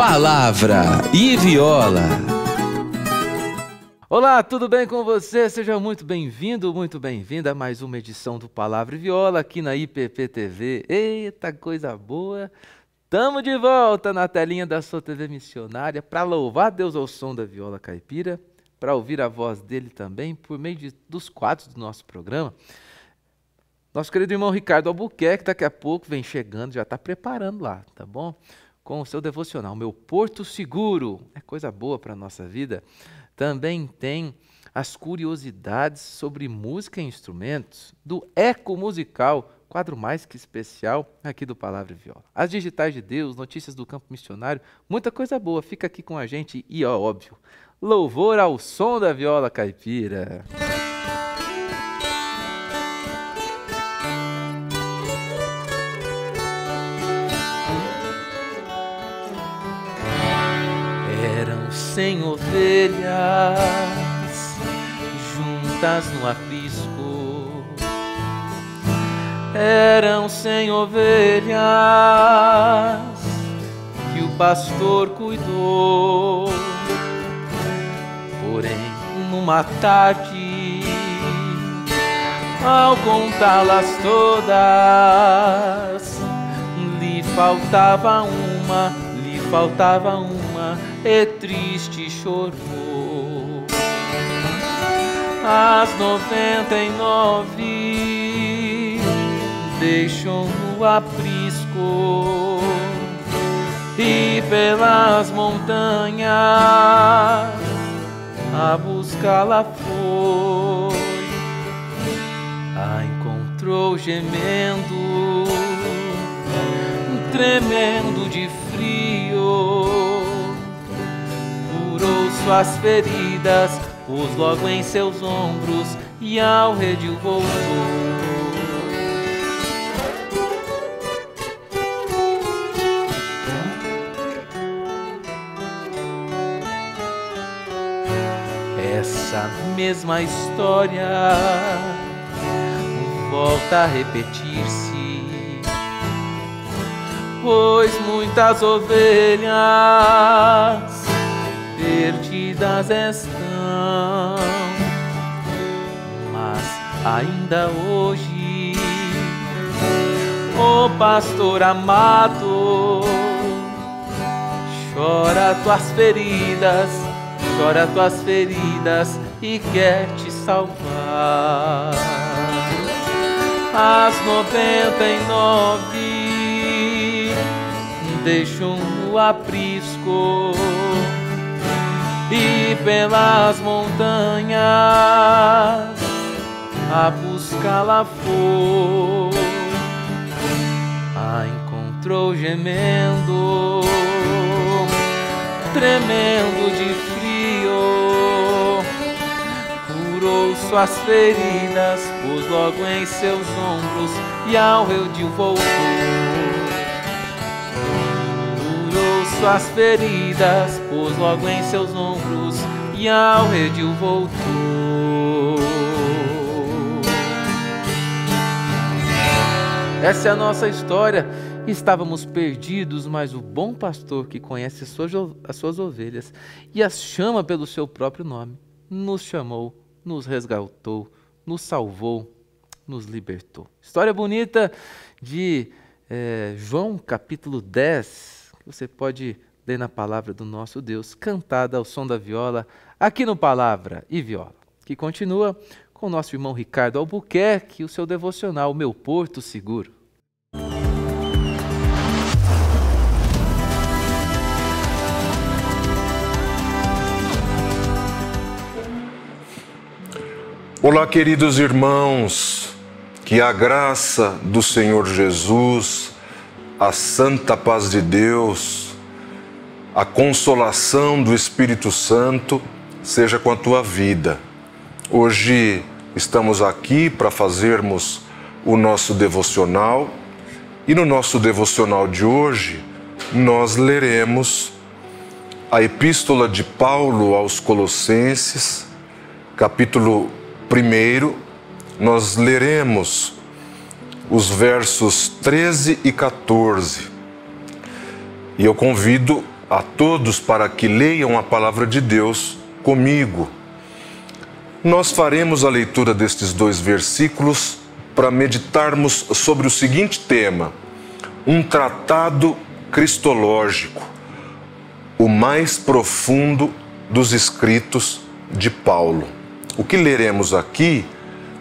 Palavra e Viola. Olá, tudo bem com você? Seja muito bem-vindo, muito bem-vinda a mais uma edição do Palavra e Viola aqui na IPP TV. Eita, coisa boa! Estamos de volta na telinha da sua TV missionária para louvar Deus ao som da viola caipira, para ouvir a voz dele também por meio dos quadros do nosso programa. Nosso querido irmão Ricardo Albuquerque daqui a pouco vem chegando, já está preparando lá, tá bom? Com o seu devocional, Meu Porto Seguro, é coisa boa para a nossa vida. Também tem as curiosidades sobre música e instrumentos do Eco Musical, quadro mais que especial aqui do Palavra e Viola. As digitais de Deus, notícias do campo missionário, muita coisa boa, fica aqui com a gente e, ó, óbvio, louvor ao som da viola caipira. Eram 100 ovelhas juntas no aprisco. Eram 100 ovelhas que o pastor cuidou. Porém, numa tarde, ao contá-las todas, lhe faltava uma, e triste chorou. As 99 deixou no aprisco e pelas montanhas a buscá-la foi. A encontrou gemendo, tremendo de frio. Curou suas feridas, pôs logo em seus ombros e ao redil voltou. Essa mesma história volta a repetir-se, pois muitas ovelhas perdidas estão, mas ainda hoje o pastor amado chora tuas feridas e quer te salvar. As 99 deixou no aprisco e pelas montanhas a buscá-la foi. A encontrou gemendo, tremendo de frio. Curou suas feridas, pôs logo em seus ombros e ao redil voltou. Curou suas feridas, pôs logo em seus ombros e ao redil voltou. Essa é a nossa história. Estávamos perdidos, mas o bom pastor que conhece as suas ovelhas e as chama pelo seu próprio nome, nos chamou, nos resgatou, nos salvou, nos libertou. História bonita de João capítulo 10, que você pode ler na palavra do nosso Deus, cantada ao som da viola, aqui no Palavra e Viola, que continua com o nosso irmão Ricardo Albuquerque, o seu devocional Meu Porto Seguro. Olá, queridos irmãos, que a graça do Senhor Jesus, a santa paz de Deus, a consolação do Espírito Santo seja com a tua vida. Hoje estamos aqui para fazermos o nosso devocional e no nosso devocional de hoje nós leremos a Epístola de Paulo aos Colossenses, capítulo 1, nós leremos os versos 13 e 14. E eu convido a todos para que leiam a palavra de Deus comigo. Nós faremos a leitura destes 2 versículos para meditarmos sobre o seguinte tema: um tratado cristológico, o mais profundo dos escritos de Paulo. O que leremos aqui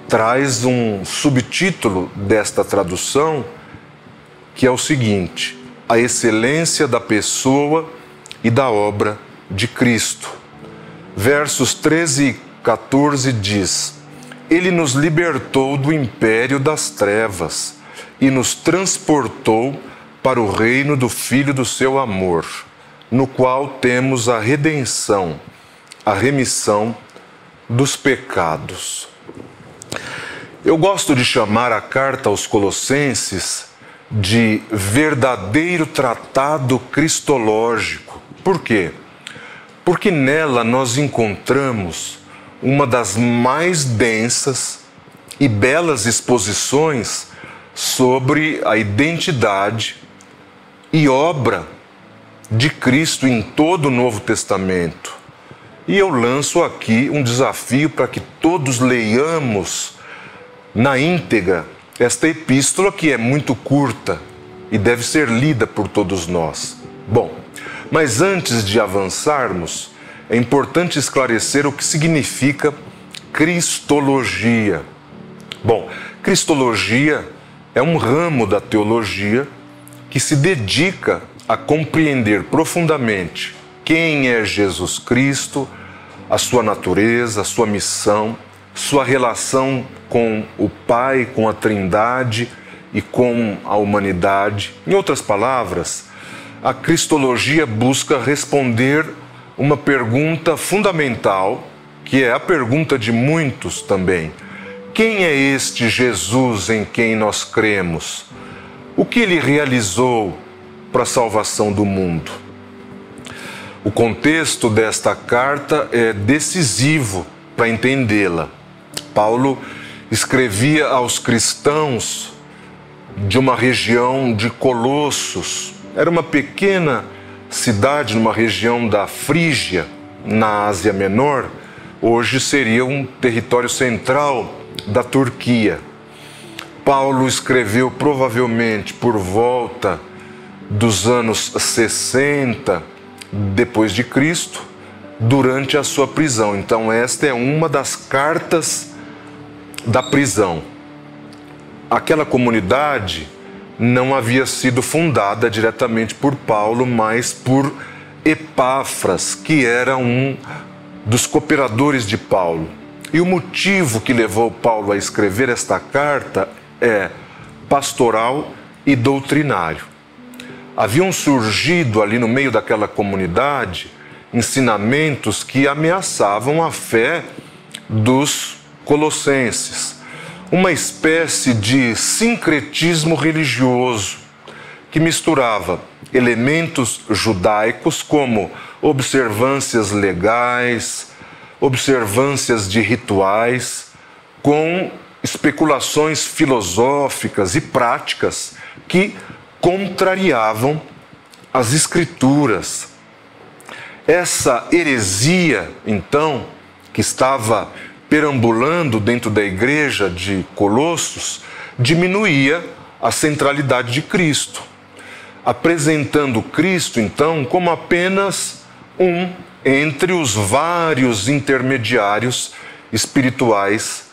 traz um subtítulo desta tradução, que é o seguinte: a excelência da pessoa e da obra de Cristo. Versos 13 e 14 diz: Ele nos libertou do império das trevas e nos transportou para o reino do Filho do seu amor, no qual temos a redenção, a remissão dos pecados. Eu gosto de chamar a carta aos Colossenses de verdadeiro tratado cristológico. Por quê? Porque nela nós encontramos uma das mais densas e belas exposições sobre a identidade e obra de Cristo em todo o Novo Testamento. E eu lanço aqui um desafio para que todos leiamos na íntegra esta epístola, que é muito curta e deve ser lida por todos nós. Bom, mas antes de avançarmos, é importante esclarecer o que significa cristologia. Bom, cristologia é um ramo da teologia que se dedica a compreender profundamente quem é Jesus Cristo, a sua natureza, a sua missão, sua relação com o Pai, com a Trindade e com a humanidade. Em outras palavras, a cristologia busca responder uma pergunta fundamental, que é a pergunta de muitos também: quem é este Jesus em quem nós cremos? O que ele realizou para a salvação do mundo? O contexto desta carta é decisivo para entendê-la. Paulo escrevia aos cristãos de uma região de Colossos. Era uma pequena cidade numa região da Frígia, na Ásia Menor. Hoje seria um território central da Turquia. Paulo escreveu provavelmente por volta dos anos 60 depois de Cristo, durante a sua prisão. Então esta é uma das cartas da prisão. Aquela comunidade não havia sido fundada diretamente por Paulo, mas por Epáfras, que era um dos cooperadores de Paulo. E o motivo que levou Paulo a escrever esta carta é pastoral e doutrinário. Haviam surgido ali no meio daquela comunidade ensinamentos que ameaçavam a fé dos colossenses. Uma espécie de sincretismo religioso que misturava elementos judaicos como observâncias legais, observâncias de rituais, com especulações filosóficas e práticas que contrariavam as Escrituras. Essa heresia, então, que estava perambulando dentro da igreja de Colossos, diminuía a centralidade de Cristo, apresentando Cristo, então, como apenas um entre os vários intermediários espirituais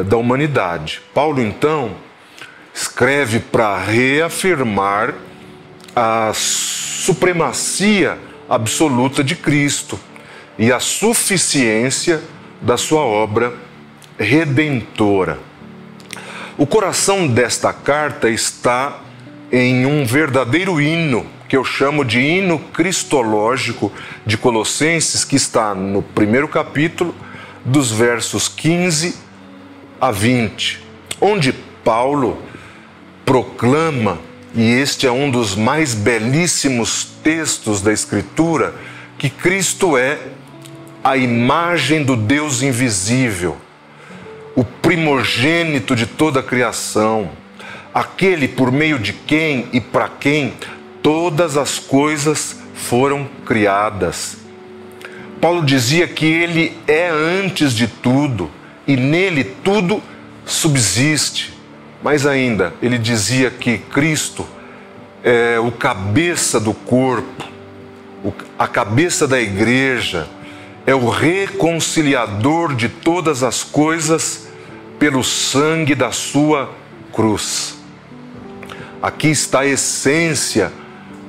da humanidade. Paulo, então, escreve para reafirmar a supremacia absoluta de Cristo e a suficiência da sua obra redentora. O coração desta carta está em um verdadeiro hino, que eu chamo de hino cristológico de Colossenses, que está no primeiro capítulo, dos versos 15 a 20, onde Paulo proclama, e este é um dos mais belíssimos textos da Escritura, que Cristo é a imagem do Deus invisível, o primogênito de toda a criação, aquele por meio de quem e para quem todas as coisas foram criadas. Paulo dizia que ele é antes de tudo e nele tudo subsiste. Mais ainda, ele dizia que Cristo é o cabeça do corpo, a cabeça da igreja, é o reconciliador de todas as coisas pelo sangue da sua cruz. Aqui está a essência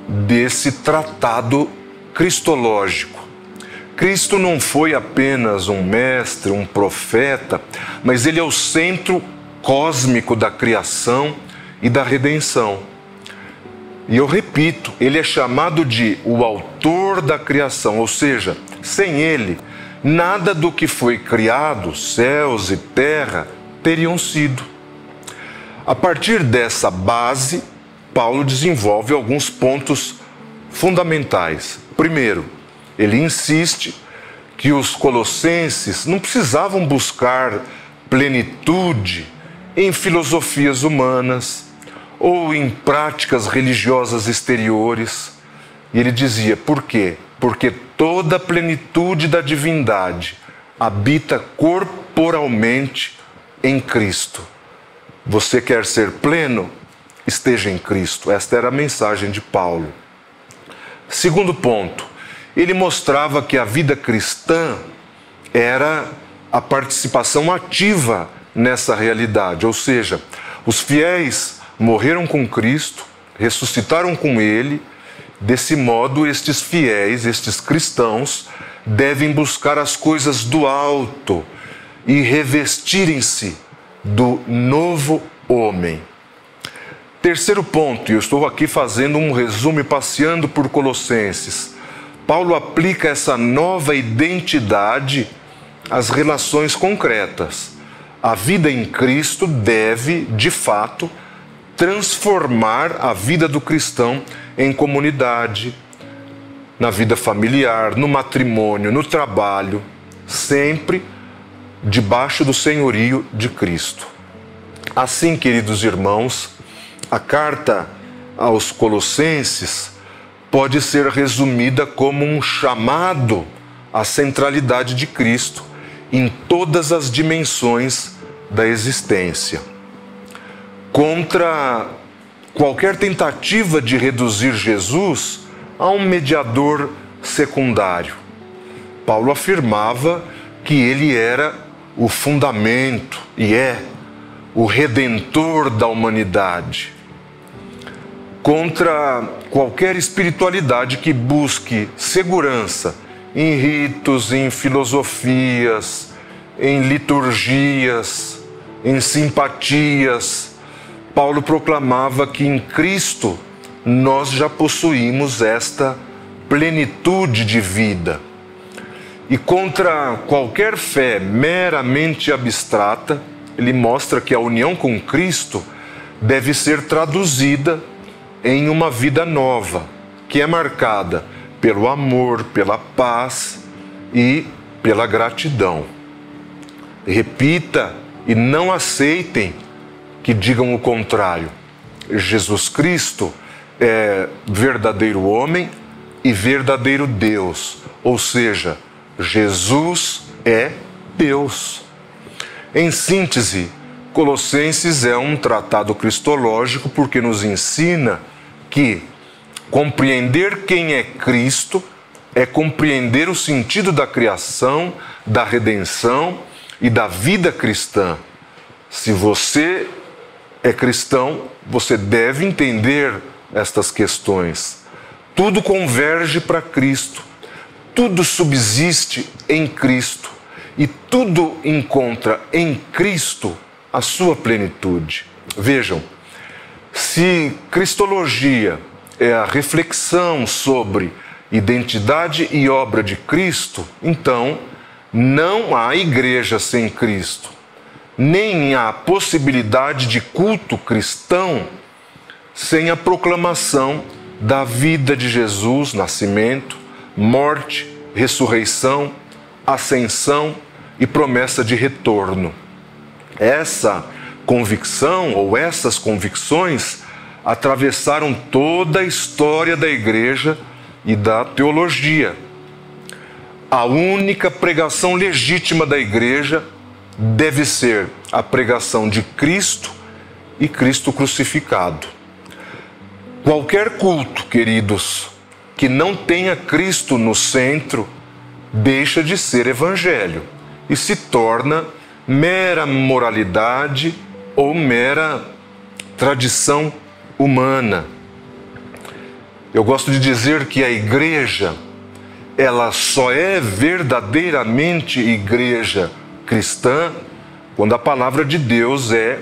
desse tratado cristológico. Cristo não foi apenas um mestre, um profeta, mas ele é o centro cósmico da criação e da redenção. E eu repito, ele é chamado de o autor da criação, ou seja, sem ele, nada do que foi criado, céus e terra, teriam sido. A partir dessa base, Paulo desenvolve alguns pontos fundamentais. Primeiro, ele insiste que os colossenses não precisavam buscar plenitude em filosofias humanas ou em práticas religiosas exteriores. E ele dizia, por quê? Porque toda a plenitude da divindade habita corporalmente em Cristo. Você quer ser pleno? Esteja em Cristo. Esta era a mensagem de Paulo. Segundo ponto, ele mostrava que a vida cristã era a participação ativa nessa realidade, ou seja, os fiéis morreram com Cristo, ressuscitaram com Ele. Desse modo, estes fiéis, estes cristãos, devem buscar as coisas do alto e revestirem-se do novo homem. Terceiro ponto, e eu estou aqui fazendo um resumo e passeando por Colossenses. Paulo aplica essa nova identidade às relações concretas. A vida em Cristo deve, de fato, transformar a vida do cristão em comunidade, na vida familiar, no matrimônio, no trabalho, sempre debaixo do senhorio de Cristo. Assim, queridos irmãos, a carta aos Colossenses pode ser resumida como um chamado à centralidade de Cristo em todas as dimensões da existência. Contra qualquer tentativa de reduzir Jesus a um mediador secundário. Paulo afirmava que ele era o fundamento e é o redentor da humanidade. Contra qualquer espiritualidade que busque segurança em ritos, em filosofias, em liturgias, em simpatias, Paulo proclamava que em Cristo nós já possuímos esta plenitude de vida. E contra qualquer fé meramente abstrata, ele mostra que a união com Cristo deve ser traduzida em uma vida nova, que é marcada pelo amor, pela paz e pela gratidão. Repita e não aceitem que digam o contrário. Jesus Cristo é verdadeiro homem e verdadeiro Deus, ou seja, Jesus é Deus. Em síntese, Colossenses é um tratado cristológico porque nos ensina que compreender quem é Cristo é compreender o sentido da criação, da redenção e da vida cristã. Se você é cristão, você deve entender estas questões. Tudo converge para Cristo, tudo subsiste em Cristo e tudo encontra em Cristo a sua plenitude. Vejam, se cristologia é a reflexão sobre identidade e obra de Cristo, então não há igreja sem Cristo, nem há possibilidade de culto cristão sem a proclamação da vida de Jesus, nascimento, morte, ressurreição, ascensão e promessa de retorno. Essa convicção ou essas convicções atravessaram toda a história da igreja e da teologia. A única pregação legítima da igreja deve ser a pregação de Cristo e Cristo crucificado. Qualquer culto, queridos, que não tenha Cristo no centro, deixa de ser evangelho e se torna mera moralidade ou mera tradição humana. Eu gosto de dizer que a igreja, ela só é verdadeiramente igreja cristã quando a palavra de Deus é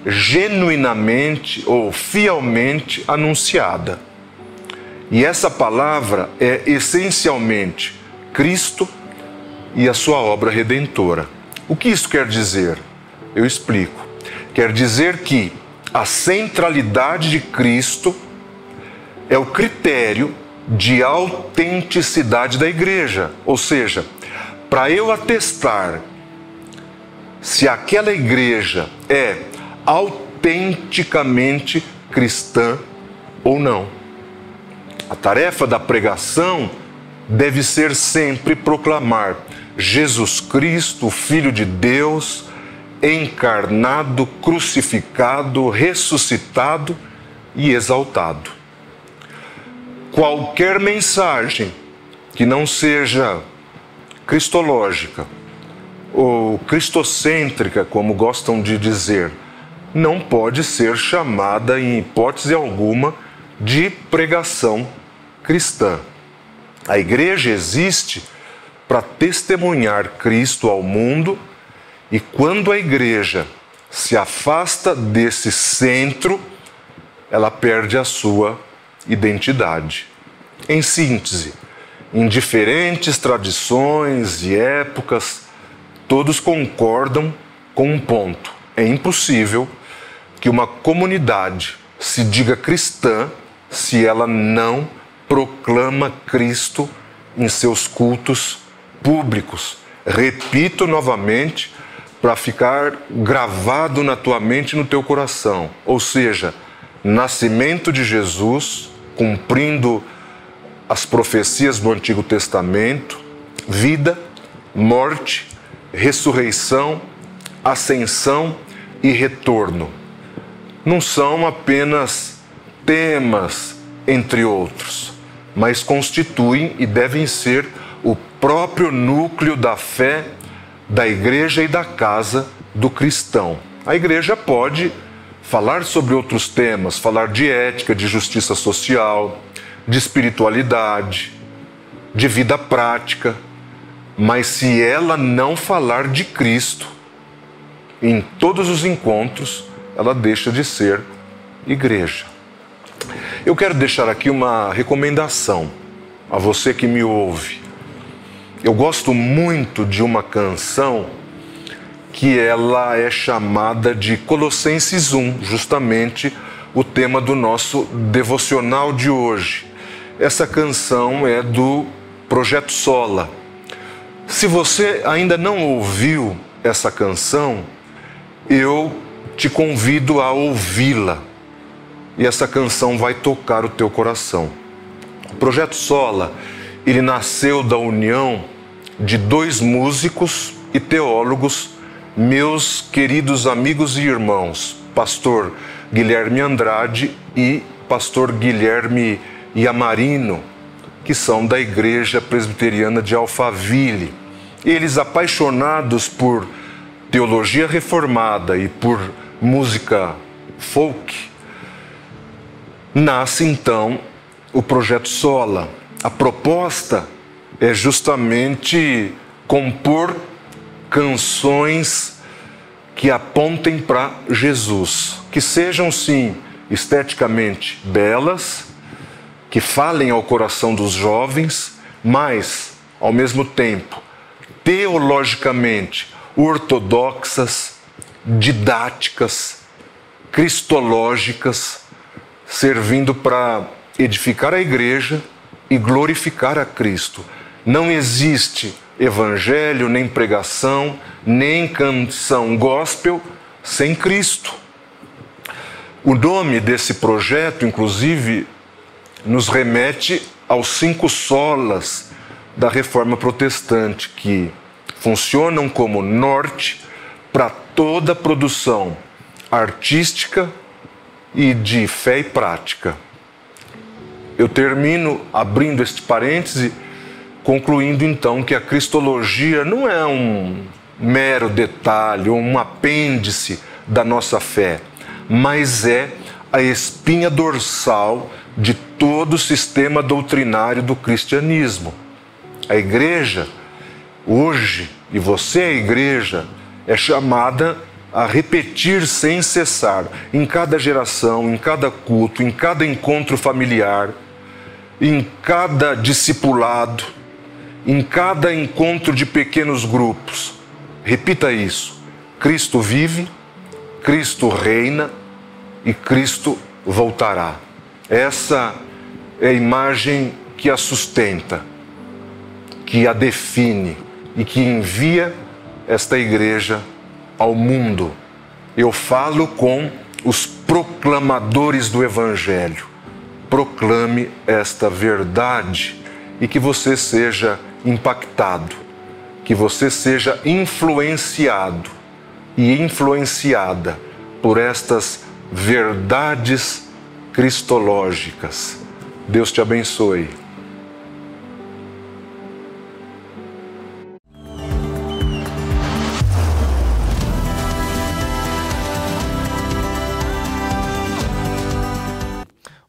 genuinamente ou fielmente anunciada. E essa palavra é essencialmente Cristo e a sua obra redentora. O que isso quer dizer? Eu explico. Quer dizer que a centralidade de Cristo é o critério de autenticidade da igreja. Ou seja, para eu atestar se aquela igreja é autenticamente cristã ou não. A tarefa da pregação deve ser sempre proclamar Jesus Cristo, Filho de Deus, encarnado, crucificado, ressuscitado e exaltado. Qualquer mensagem que não seja cristológica ou cristocêntrica, como gostam de dizer, não pode ser chamada em hipótese alguma de pregação cristã. A igreja existe para testemunhar Cristo ao mundo, e quando a igreja se afasta desse centro, ela perde a sua identidade. Em síntese, em diferentes tradições e épocas, todos concordam com um ponto: é impossível que uma comunidade se diga cristã se ela não proclama Cristo em seus cultos públicos. Repito novamente, para ficar gravado na tua mente e no teu coração. Ou seja, nascimento de Jesus, cumprindo as profecias do Antigo Testamento, vida, morte, ressurreição, ascensão e retorno. Não são apenas temas, entre outros, mas constituem e devem ser o próprio núcleo da fé da igreja e da casa do cristão. A igreja pode falar sobre outros temas, falar de ética, de justiça social, de espiritualidade, de vida prática, mas se ela não falar de Cristo em todos os encontros, ela deixa de ser igreja. Eu quero deixar aqui uma recomendação a você que me ouve. Eu gosto muito de uma canção que ela é chamada de Colossenses 1, justamente o tema do nosso devocional de hoje. Essa canção é do Projeto Sola. Se você ainda não ouviu essa canção, eu te convido a ouvi-la. E essa canção vai tocar o teu coração. O Projeto Sola, ele nasceu da união de dois músicos e teólogos, meus queridos amigos e irmãos, pastor Guilherme Andrade e pastor Guilherme Yamarino, que são da Igreja Presbiteriana de Alphaville. Eles, apaixonados por teologia reformada e por música folk, nasce então o Projeto Sola. A proposta é justamente compor canções que apontem para Jesus, que sejam sim esteticamente belas, que falem ao coração dos jovens, mas ao mesmo tempo teologicamente ortodoxas, didáticas, cristológicas, servindo para edificar a igreja e glorificar a Cristo. Não existe evangelho, nem pregação, nem canção gospel sem Cristo. O nome desse projeto, inclusive, nos remete aos 5 solas da Reforma Protestante, que funcionam como norte para toda a produção artística e de fé e prática. Eu termino abrindo este parêntese, concluindo então que a cristologia não é um mero detalhe ou um apêndice da nossa fé, mas é a espinha dorsal de todo o sistema doutrinário do cristianismo. A igreja, hoje, e você é a igreja, é chamada a repetir sem cessar, em cada geração, em cada culto, em cada encontro familiar, em cada discipulado, em cada encontro de pequenos grupos. Repita isso: Cristo vive, Cristo reina e Cristo voltará. Essa é a imagem que a sustenta, que a define e que envia esta igreja ao mundo. Eu falo com os proclamadores do Evangelho. Proclame esta verdade e que você seja impactado, que você seja influenciado e influenciada por estas verdades cristológicas. Deus te abençoe.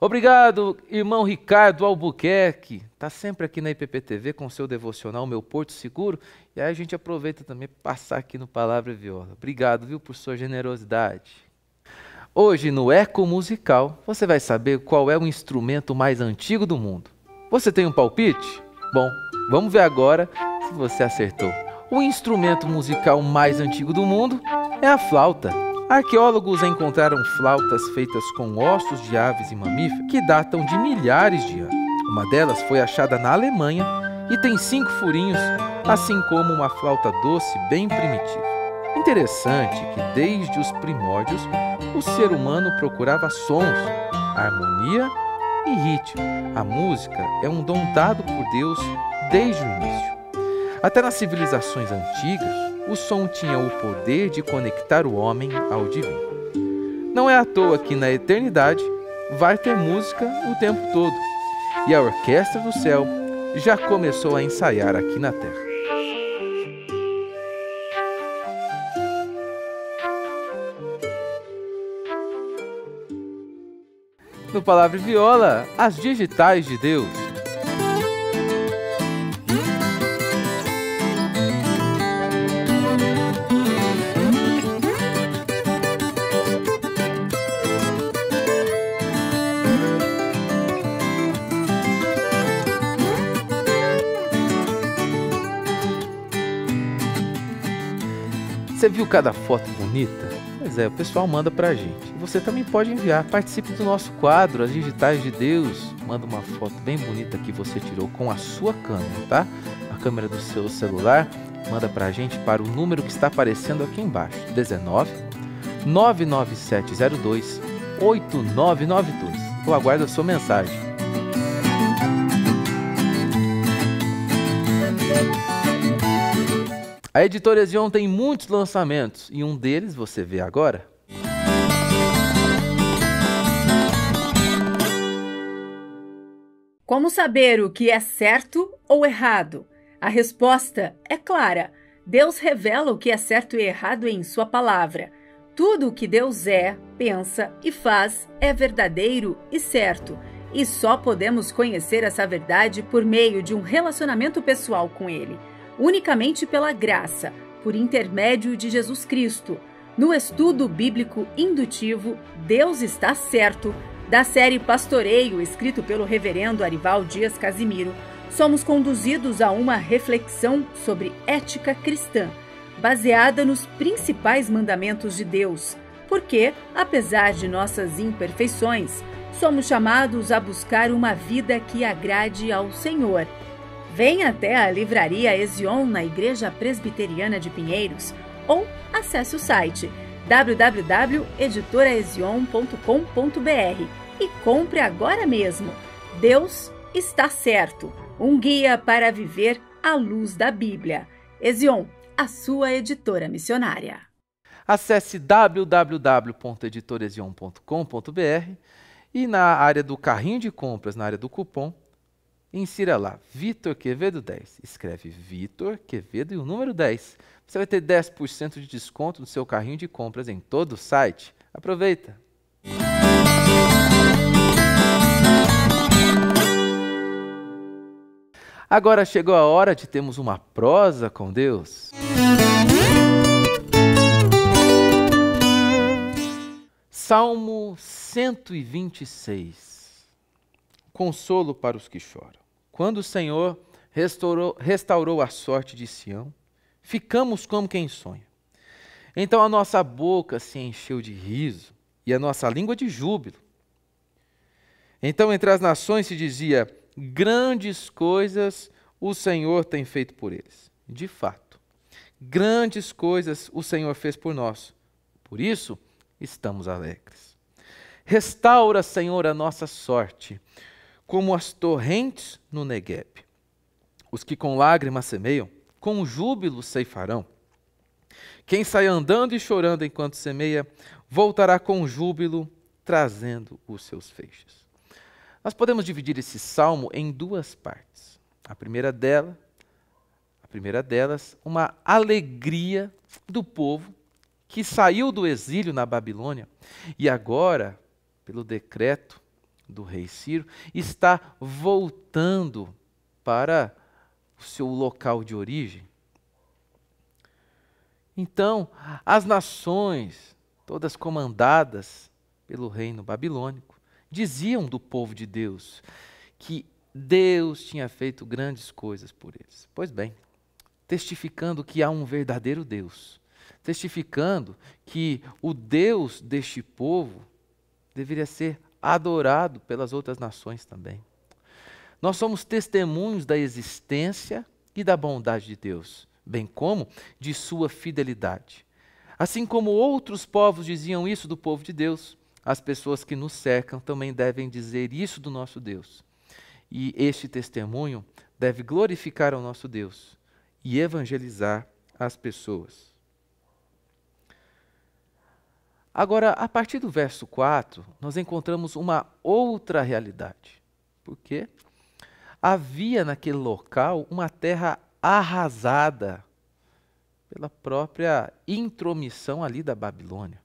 Obrigado, irmão Ricardo Albuquerque. Está sempre aqui na IPPTV com o seu devocional Meu Porto Seguro. E aí a gente aproveita também para passar aqui no Palavra e Viola. Obrigado, viu, por sua generosidade. Hoje, no Eco Musical, você vai saber qual é o instrumento mais antigo do mundo. Você tem um palpite? Bom, vamos ver agora se você acertou. O instrumento musical mais antigo do mundo é a flauta. Arqueólogos encontraram flautas feitas com ossos de aves e mamíferos que datam de milhares de anos. Uma delas foi achada na Alemanha e tem 5 furinhos, assim como uma flauta doce bem primitiva. Interessante que desde os primórdios o ser humano procurava sons, harmonia e ritmo. A música é um dom dado por Deus desde o início. Até nas civilizações antigas, o som tinha o poder de conectar o homem ao divino. Não é à toa que na eternidade vai ter música o tempo todo. E a Orquestra do Céu já começou a ensaiar aqui na Terra. No Palavra e Viola, as digitais de Deus. Você viu cada foto bonita? Pois é, o pessoal manda pra gente. E você também pode enviar. Participe do nosso quadro, As Digitais de Deus. Manda uma foto bem bonita que você tirou com a sua câmera, tá? A câmera do seu celular. Manda pra gente para o número que está aparecendo aqui embaixo. 19 99702 8992. Eu aguardo a sua mensagem. A Editora Ezion tem muitos lançamentos e um deles você vê agora. Como saber o que é certo ou errado? A resposta é clara. Deus revela o que é certo e errado em sua palavra. Tudo o que Deus é, pensa e faz é verdadeiro e certo. E só podemos conhecer essa verdade por meio de um relacionamento pessoal com Ele. Unicamente pela graça, por intermédio de Jesus Cristo. No estudo bíblico indutivo, Deus está certo, da série Pastoreio, escrito pelo reverendo Arival Dias Casimiro, somos conduzidos a uma reflexão sobre ética cristã, baseada nos principais mandamentos de Deus, porque, apesar de nossas imperfeições, somos chamados a buscar uma vida que agrade ao Senhor. Venha até a Livraria Ezion na Igreja Presbiteriana de Pinheiros ou acesse o site www.editoraezion.com.br e compre agora mesmo. Deus está certo, um guia para viver à luz da Bíblia. Ezion, a sua editora missionária. Acesse www.editoresion.com.br e na área do carrinho de compras, na área do cupom, insira lá, Vitor Quevedo 10. Escreve Vitor Quevedo e o número 10. Você vai ter 10% de desconto no seu carrinho de compras em todo o site. Aproveita! Agora chegou a hora de termos uma prosa com Deus. Salmo 126. Consolo para os que choram. Quando o Senhor restaurou a sorte de Sião, ficamos como quem sonha. Então a nossa boca se encheu de riso e a nossa língua de júbilo. Então entre as nações se dizia: grandes coisas o Senhor tem feito por eles. De fato, grandes coisas o Senhor fez por nós. Por isso, estamos alegres. Restaura, Senhor, a nossa sorte, como as torrentes no Negueb. Os que com lágrimas semeiam, com júbilo ceifarão. Quem sai andando e chorando enquanto semeia, voltará com júbilo, trazendo os seus feixes. Nós podemos dividir esse salmo em duas partes. A primeira delas, uma alegria do povo que saiu do exílio na Babilônia e agora, pelo decreto do rei Ciro, está voltando para o seu local de origem. Então, as nações, todas comandadas pelo reino babilônico, diziam do povo de Deus que Deus tinha feito grandes coisas por eles. Pois bem, testificando que há um verdadeiro Deus, testificando que o Deus deste povo deveria ser adorado pelas outras nações também. Nós somos testemunhos da existência e da bondade de Deus, bem como de sua fidelidade. Assim como outros povos diziam isso do povo de Deus, as pessoas que nos cercam também devem dizer isso do nosso Deus. E este testemunho deve glorificar ao nosso Deus e evangelizar as pessoas. Agora, a partir do verso 4, nós encontramos uma outra realidade. Porque havia naquele local uma terra arrasada pela própria intromissão ali da Babilônia.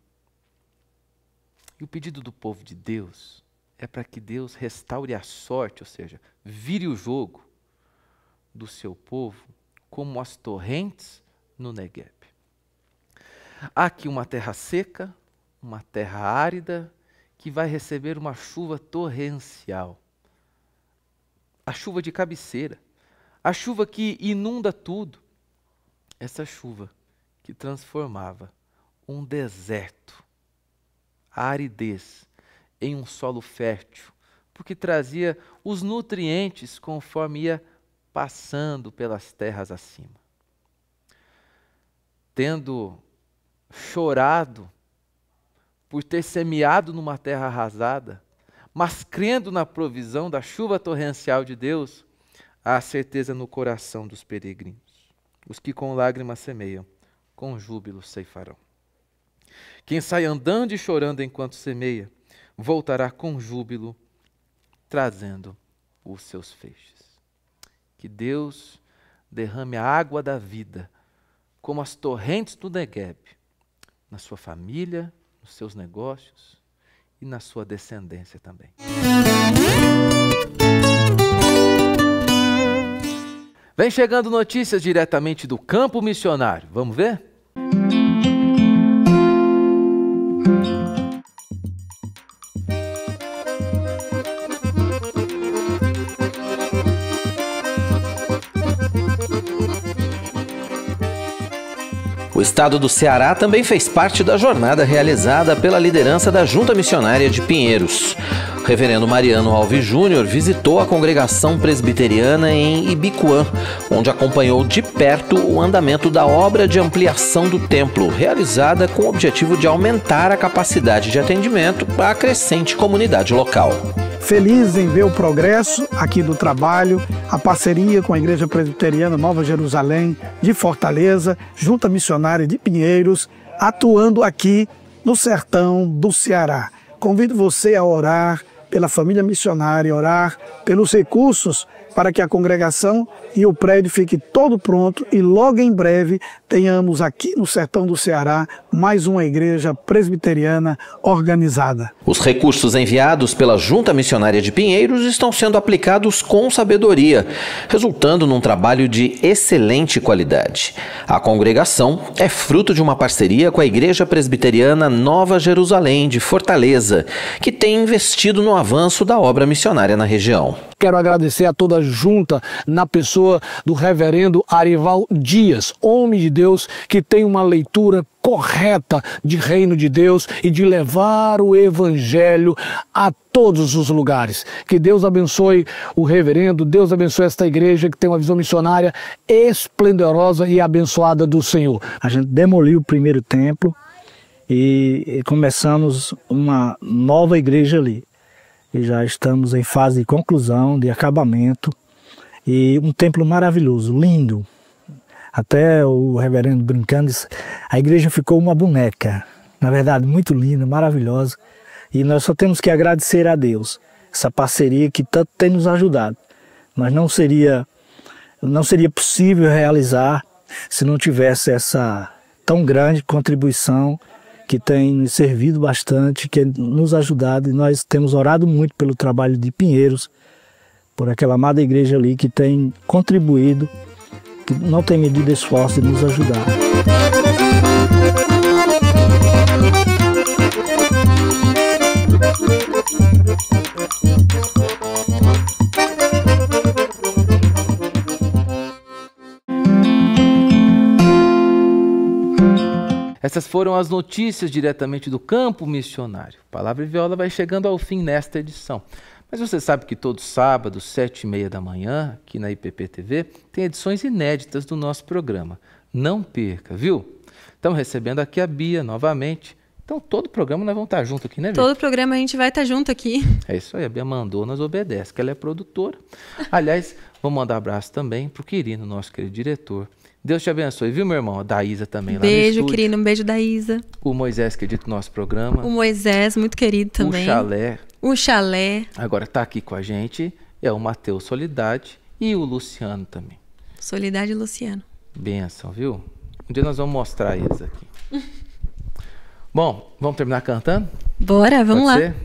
E o pedido do povo de Deus é para que Deus restaure a sorte, ou seja, vire o jogo do seu povo como as torrentes no Negueb. Há aqui uma terra seca, uma terra árida, que vai receber uma chuva torrencial. A chuva de cabeceira, a chuva que inunda tudo. Essa chuva que transformava um deserto, a aridez, em um solo fértil, porque trazia os nutrientes conforme ia passando pelas terras acima. Tendo chorado por ter semeado numa terra arrasada, mas crendo na provisão da chuva torrencial de Deus, há certeza no coração dos peregrinos. Os que com lágrimas semeiam, com júbilo ceifarão. Quem sai andando e chorando enquanto semeia, voltará com júbilo, trazendo os seus feixes. Que Deus derrame a água da vida, como as torrentes do Negueb, na sua família, nos seus negócios e na sua descendência também. Vem chegando notícias diretamente do campo missionário. Vamos ver? O estado do Ceará também fez parte da jornada realizada pela liderança da Junta Missionária de Pinheiros. O reverendo Mariano Alves Júnior visitou a congregação presbiteriana em Ibicoã, onde acompanhou de perto o andamento da obra de ampliação do templo, realizada com o objetivo de aumentar a capacidade de atendimento à crescente comunidade local. feliz em ver o progresso aqui do trabalho, a parceria com a Igreja Presbiteriana Nova Jerusalém de Fortaleza, Junta Missionária de Pinheiros, atuando aqui no sertão do Ceará. Convido você a orar pela família missionária, orar pelos recursos para que a congregação e o prédio fique todo pronto e logo em breve tenhamos aqui no sertão do Ceará mais uma igreja presbiteriana organizada. Os recursos enviados pela Junta Missionária de Pinheiros estão sendo aplicados com sabedoria, resultando num trabalho de excelente qualidade. A congregação é fruto de uma parceria com a Igreja Presbiteriana Nova Jerusalém de Fortaleza, que tem investido no avanço da obra missionária na região. Quero agradecer a toda a junta na pessoa do reverendo Arival Dias, homem de Deus que tem uma leitura correta de reino de Deus e de levar o evangelho a todos os lugares. Que Deus abençoe o reverendo, Deus abençoe esta igreja que tem uma visão missionária esplendorosa e abençoada do Senhor. A gente demoliu o primeiro templo e começamos uma nova igreja ali. E já estamos em fase de conclusão, de acabamento, e um templo maravilhoso, lindo. Até o reverendo brincando, a igreja ficou uma boneca, na verdade muito linda, maravilhosa, e nós só temos que agradecer a Deus, essa parceria que tanto tem nos ajudado. Mas não seria possível realizar se não tivesse essa tão grande contribuição que tem nos servido bastante, que tem nos ajudado, e nós temos orado muito pelo trabalho de Pinheiros, por aquela amada igreja ali que tem contribuído, que não tem medido esforço de nos ajudar. Essas foram as notícias diretamente do campo missionário. Palavra e Viola vai chegando ao fim nesta edição. Mas você sabe que todo sábado, 7h30 da manhã, aqui na IPP TV, tem edições inéditas do nosso programa. Não perca, viu? Estamos recebendo aqui a Bia novamente. Então, todo programa nós vamos estar junto aqui, né, Bia? Todo programa a gente vai estar junto aqui. É isso aí, a Bia mandou, nós obedece, que ela é produtora. Aliás, vamos mandar um abraço também para o Quirino, nosso querido diretor. Deus te abençoe, viu, meu irmão? A Daísa também lá no estúdio. Beijo, querido. Um beijo da Isa. O Moisés, que edita o nosso programa. O Moisés, muito querido também. O Chalé. O Chalé. Agora tá aqui com a gente é o Matheus Solidade e o Luciano também. Solidade e Luciano. Benção, viu? Um dia nós vamos mostrar eles aqui. Bom, vamos terminar cantando? Bora, vamos lá. Ser?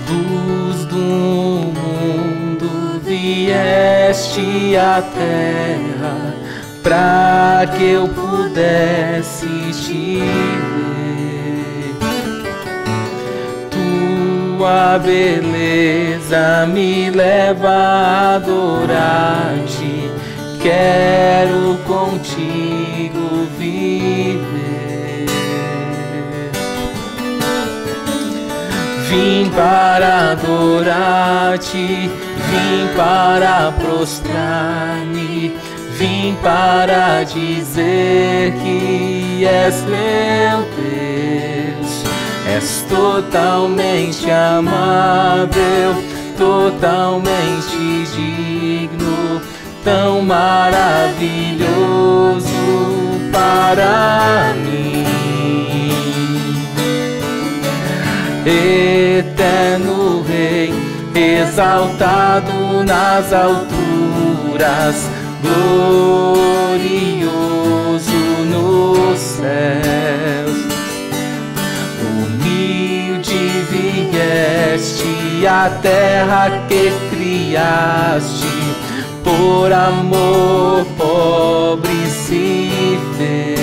Luz do mundo, vieste à terra pra que eu pudesse te ver. Tua beleza me leva a adorar-te, quero contigo viver. Vim para adorar-te, vim para prostrar-me, vim para dizer que és meu Deus. És totalmente amável, totalmente digno, tão maravilhoso para mim. Eterno Rei, exaltado nas alturas, glorioso nos céus. Humilde vieste à terra que criaste, por amor pobre se fez.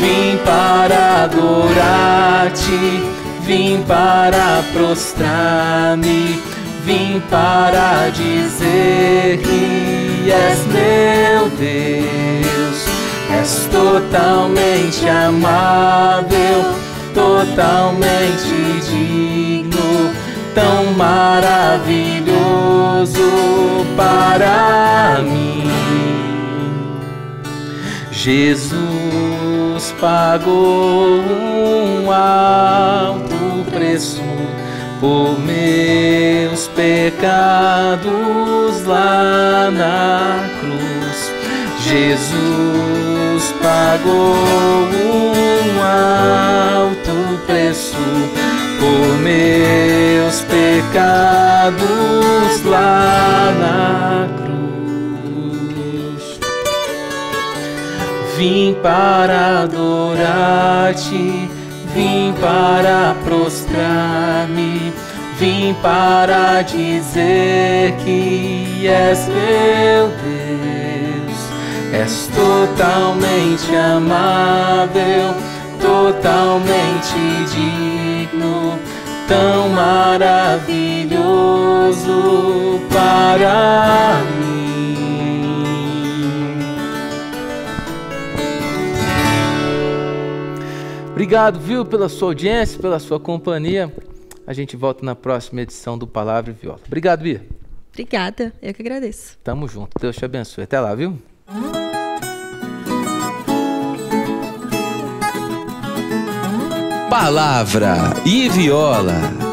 Vim para adorar-te, vim para prostrar-me, vim para dizer que és meu Deus. És totalmente amável, totalmente digno, tão maravilhoso para mim. Jesus pagou um alto preço por meus pecados lá na cruz. Jesus pagou um alto preço por meus pecados lá na cruz. Vim para adorar-te, vim para prostrar-me, vim para dizer que és meu Deus. És totalmente amável, totalmente digno, tão maravilhoso para mim. Obrigado, viu, pela sua audiência, pela sua companhia. A gente volta na próxima edição do Palavra e Viola. Obrigado, Bia. Obrigada, eu que agradeço. Tamo junto, Deus te abençoe. Até lá, viu? Palavra e Viola.